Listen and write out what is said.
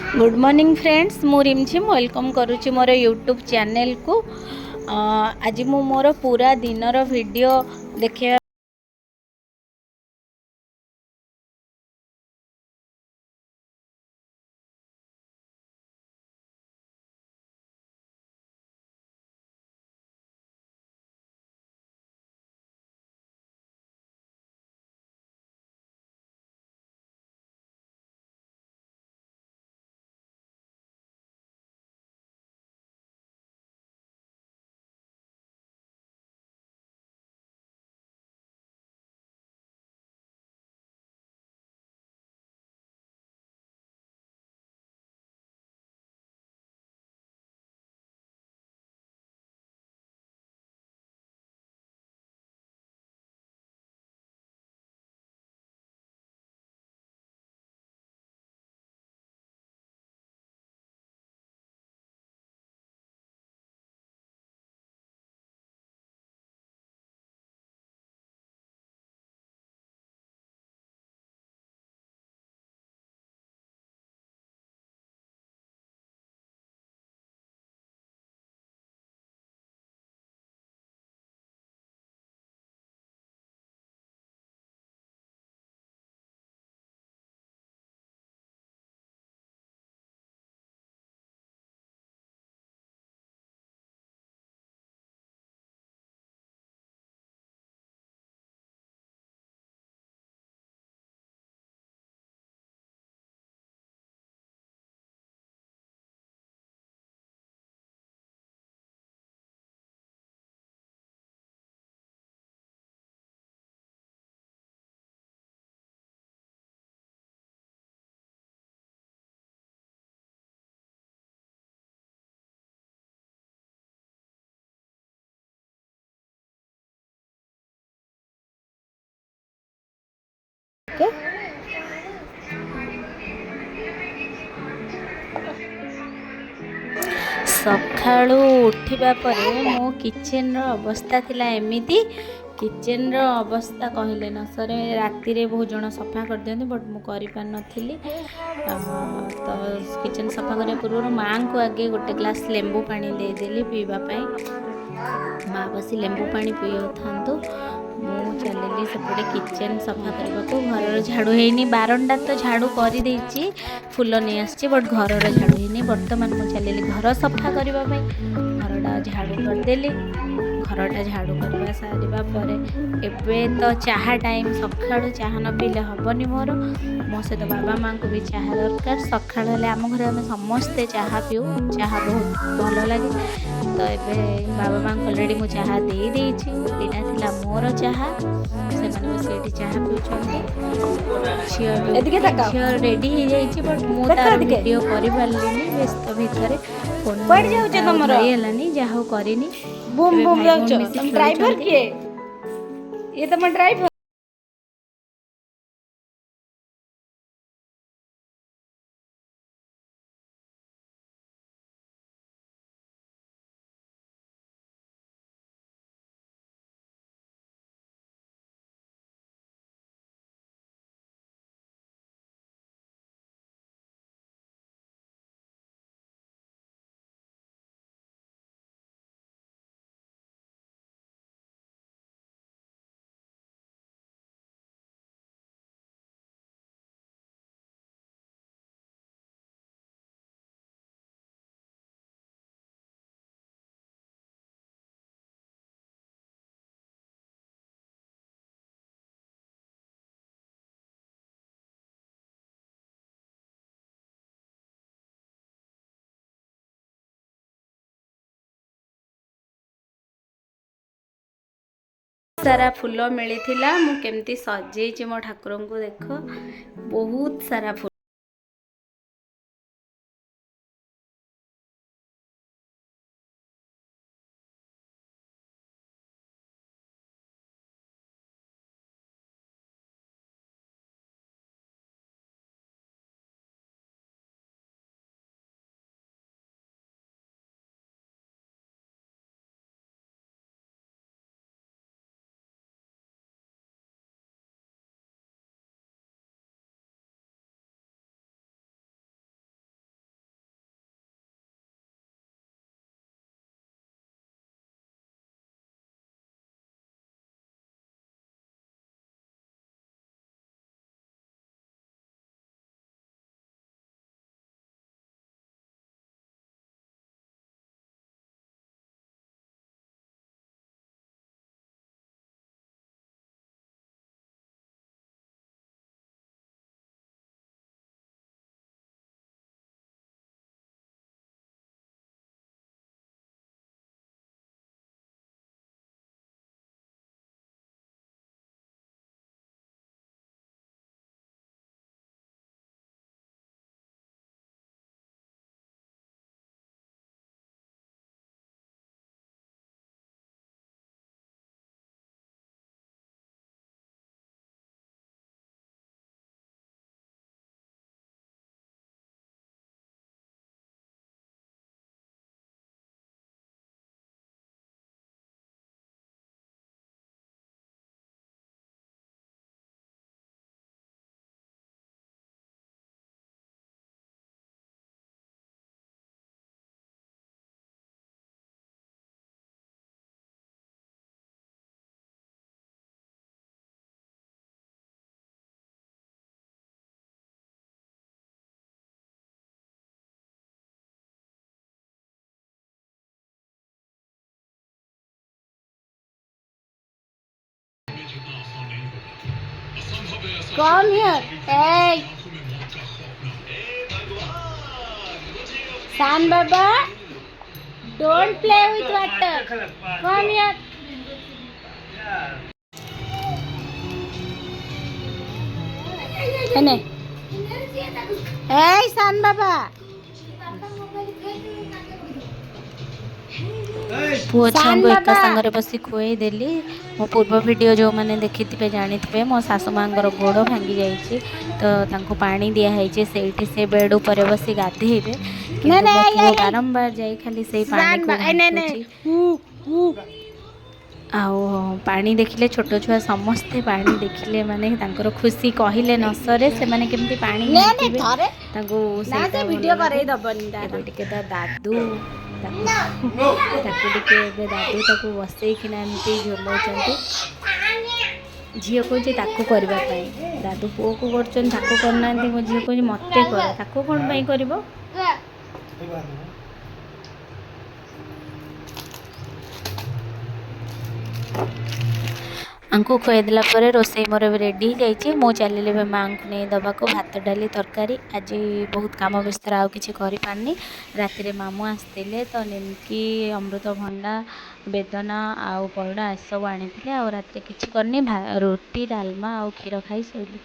Good morning friends, मु रिमझिम welcome करुच्ची मोर YouTube channel को। आज मु मोर पूरा दिनर वीडियो देखा सकाळू उठिबा परे मो किचन रो अवस्था थिला एमिति। किचन रो अवस्था कहले न सरे, राति रे बहुत जन सफा कर दियंती बट मु करि पार नथिली। तो किचन सफा करने पूर्व माँ को आगे गोटे ग्लास लेंबू पानी दे देली पीवा पाई। माँ बसी लेंबू पानी पियो थांतु, मु चलिली सेपटे किचन सफा करने को। घर झाड़ू हैनी, बारंडा तो झाड़ू कर देछि, फूल नहीं आछि बट घर झाड़ू हैनी। बर्तमान मु चलिली घर सफा करने, घरटा झाड़ू करदेली। घरटा झाड़ू करवा सारिबा परे एबे तो चाहा टाइम, सकाळू चाहा न पीले हबनी मोर। मो सहित बाबा माँ को भी चाहा दरकार। सकाळ हेले आम घरे आम समस्ते चाहा पीऊ, चाहा बहुत भल लगे। तो एबे बाबा माँ को ऑलरेडी मु चाहा दे देछि। एटा थिला मोर चाहा, से माने बस एटी चाहा पिउछन्ते। झियो रेडी हो जाइछि बट मु तार वीडियो करि पारलिनी, व्यस्त भितरे फोन पड़ जाउछ तमरो हेलानी। जाहो करिनी, बूम बूम जाउछ। तुम ड्राइवर किए? ये तम ड्राइवर। सारा फूल मिली, मु केमती सजेइछि मो ठाकुर को देख, बहुत सारा फूल। Come here. Hey. San Baba, don't play with water. Come here. Hey, San Baba. पुओ छुआଙ୍କୁ एका सागर बसी खुई देली। मो पूर्व वीडियो जो मैंने देखी थे जानी मो सासु मांगर गोड़ भांगी जाइए तो तांको पानी दिया है से बेड ऊपर बसी गाधेबे पुओ बारंबार जाई खाली से पानी पानी देखिले छोट छुआ समस्ते पानी देखिले माने तांकर खुशी कहले न सरे से माने केमती पानी तांको वीडियो करे दबनी दादू दादू ताकू बसैकिना एमती झोलाउଛନ୍ତି झील कहे ताकू करने दादू पुओ को करना मो झील कहे मत कर ताकू कौन कर आंको खुआईदेला रोसई मोर रेडी जाइए मु चलिए माँ को नहीं दबा को भात डाली तरकारी आज बहुत कम व्यस्त आउ कि पारनी राति मामू आसते तो निमकी अमृतभंडा बेदना आउ पयड़ा सब आनी राति किसी करनी रोटी डालमा आउ क्षीर खाई शोली।